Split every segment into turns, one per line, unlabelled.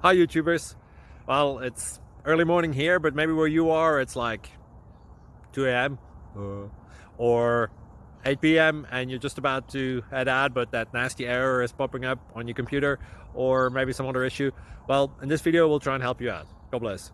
Hi YouTubers. Well, it's early morning here, but maybe where you are it's like 2 a.m. or 8 p.m. and you're just about to head out, but that nasty error is popping up on your computer, or maybe some other issue. Well, in this video we'll try and help you out. God bless.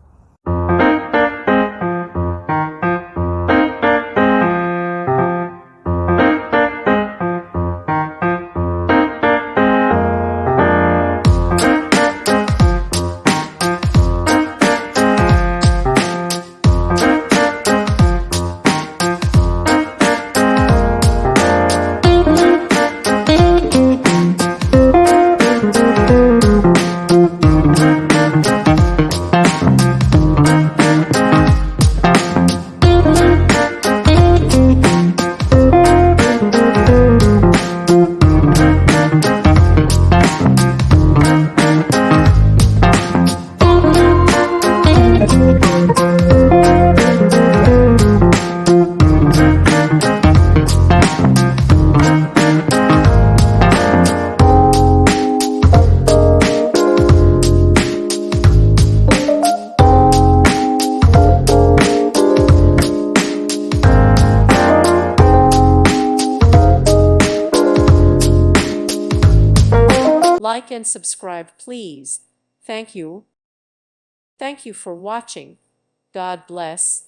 Like and subscribe, please. Thank you. Thank you for watching. God bless.